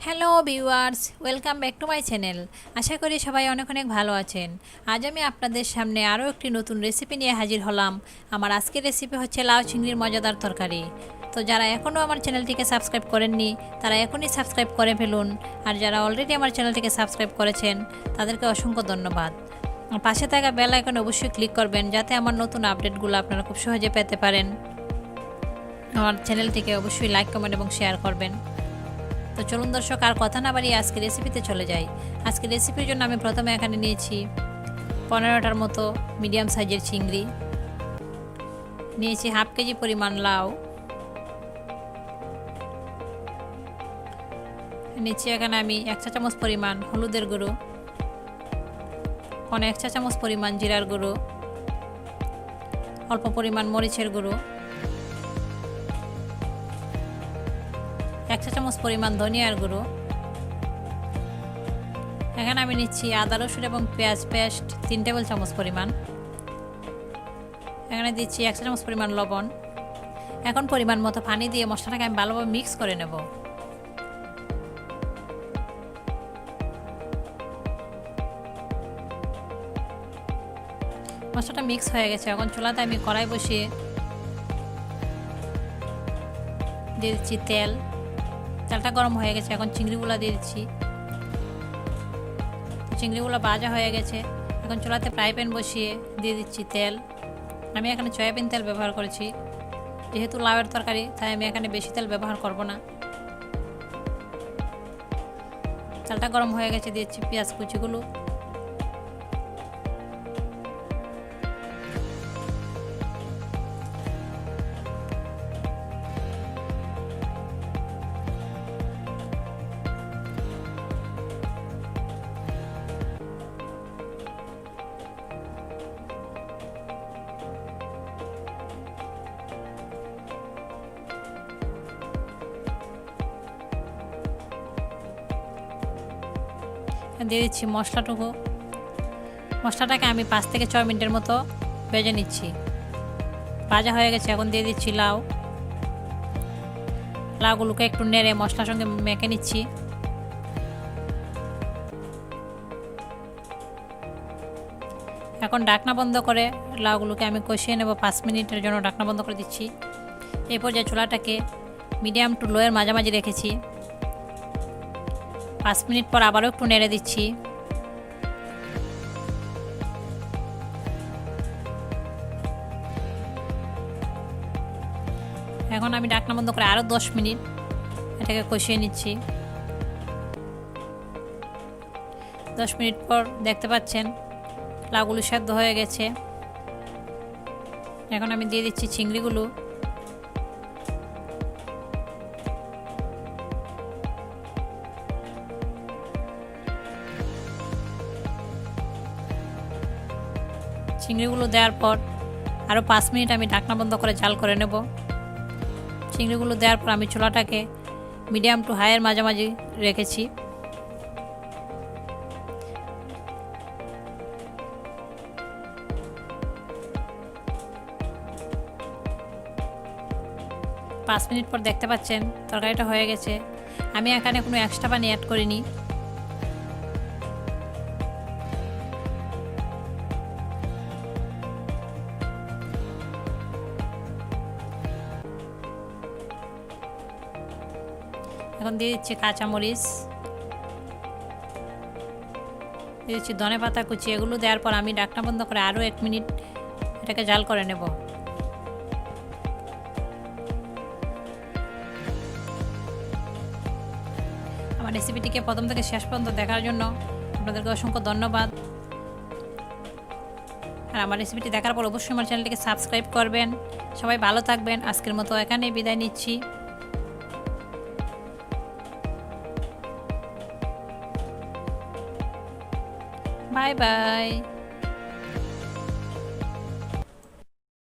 Hello viewers, welcome back to my channel. আশা করি সবাই অনেক অনেক ভালো আছেন। আজ আমি আপনাদের সামনে আরও একটি নতুন রেসিপি নিয়ে হাজির হলাম। আমার আজকের রেসিপি হচ্ছে লাউ চিংড়ির মজাদার তরকারি। তো যারা এখনও আমার চ্যানেলটিকে সাবস্ক্রাইব করেননি তারা এখনই সাবস্ক্রাইব করে ফেলুন, আর যারা অলরেডি আমার চ্যানেলটিকে সাবস্ক্রাইব করেছেন তাদেরকে অসংখ্য ধন্যবাদ। পাশে থাকা বেল আইকনে অবশ্যই ক্লিক করবেন যাতে আমার নতুন আপডেটগুলো আপনারা খুব সহজে পেতে পারেন। আমার চ্যানেলটিকে অবশ্যই লাইক, কমেন্ট এবং শেয়ার করবেন। তো চলুন দর্শক, আর কথা না বাড়িয়ে আজকে রেসিপিতে চলে যাই। আজকে রেসিপির জন্য আমি প্রথমে এখানে নিয়েছি 15টার মতো মিডিয়াম সাইজের চিংড়ি, নিয়েছি হাফ কেজি পরিমাণ লাউ, নিচ্ছি এখানে আমি 1 চা চামচ পরিমাণ হলুদের গুঁড়ো, 1 চা চামচ পরিমাণ জিরার গুঁড়ো, অল্প পরিমাণ মরিচের গুঁড়ো, 1 চা চামচ পরিমাণ ধনিয়ার গুঁড়ো। এখানে আমি নিচ্ছি আদা রসুন এবং পেঁয়াজ পেস্ট 3 টেবিল চামচ পরিমাণ। এখানে দিচ্ছি 1 চা চামচ পরিমাণ লবণ। এখন পরিমাণ মতো পানি দিয়ে মশলাটাকে আমি ভালোভাবে মিক্স করে নেব। মশলাটা মিক্স হয়ে গেছে। এখন চুলাতে আমি কড়াই বসিয়ে দিয়ে দিচ্ছি তেল। তেলটা গরম হয়ে গেছে, এখন চিংড়িগুলো দিয়ে দিচ্ছি। চিংড়িগুলো ভাজা হয়ে গেছে। এখন চুলাতে ফ্রাই প্যান বসিয়ে দিয়ে দিচ্ছি তেল। আমি এখানে সয়াবিন তেল ব্যবহার করেছি, যেহেতু লাউয়ের তরকারি তাই আমি এখানে বেশি তেল ব্যবহার করব না। তেলটা গরম হয়ে গেছে, দিয়েছি পেঁয়াজ কুচিগুলো। দিয়ে দিচ্ছি মশলাটুকু। মশলাটাকে আমি 5 থেকে 6 মিনিটের মতো ভেজে নিচ্ছি। ভাজা হয়ে গেছে, এখন দিয়ে দিচ্ছি লাউ। লাউগুলোকে একটু নেড়ে মশলার সঙ্গে মেখে নিচ্ছি। এখন ঢাকনা বন্ধ করে লাউগুলোকে আমি কষিয়ে নেব। 5 মিনিটের জন্য ঢাকনা বন্ধ করে দিচ্ছি। এই পর্যায়ে চুলাটাকে মিডিয়াম টু লোয়ের মাঝামাঝি রেখেছি। 5 মিনিট পর আবারও একটু নেড়ে দিচ্ছি। এখন আমি ঢাকনা বন্ধ করে আরও 10 মিনিট এটাকে কষিয়ে নিচ্ছি। 10 মিনিট পর দেখতে পাচ্ছেন লাউগুলো সেদ্ধ হয়ে গেছে। এখন আমি দিয়ে দিচ্ছি চিংড়িগুলো। চিংড়িগুলো দেওয়ার পর আরও 5 মিনিট আমি ঢাকনা বন্ধ করে জাল করে নেব। চিংড়িগুলো দেওয়ার পর আমি চুলাটাকে মিডিয়াম টু হাইয়ের মাঝামাঝি রেখেছি। পাঁচ মিনিট পর দেখতে পাচ্ছেন তরকারিটা হয়ে গেছে। আমি এখানে কোনো এক্সট্রা পানি অ্যাড করিনি। এখন দিয়ে দিচ্ছি কাঁচামরিচ, দিয়ে দিচ্ছি ধনে পাতা কুচি। এগুলো দেওয়ার পর আমি ঢাকনা বন্ধ করে আরও 1 মিনিট এটাকে জাল করে নেব। আমার রেসিপিটিকে প্রথম থেকে শেষ পর্যন্ত দেখার জন্য আপনাদেরকে অসংখ্য ধন্যবাদ। আর আমার রেসিপিটি দেখার পর অবশ্যই আমার চ্যানেলটিকে সাবস্ক্রাইব করবেন। সবাই ভালো থাকবেন। আজকের মতো এখানেই বিদায় নিচ্ছি। Bye bye.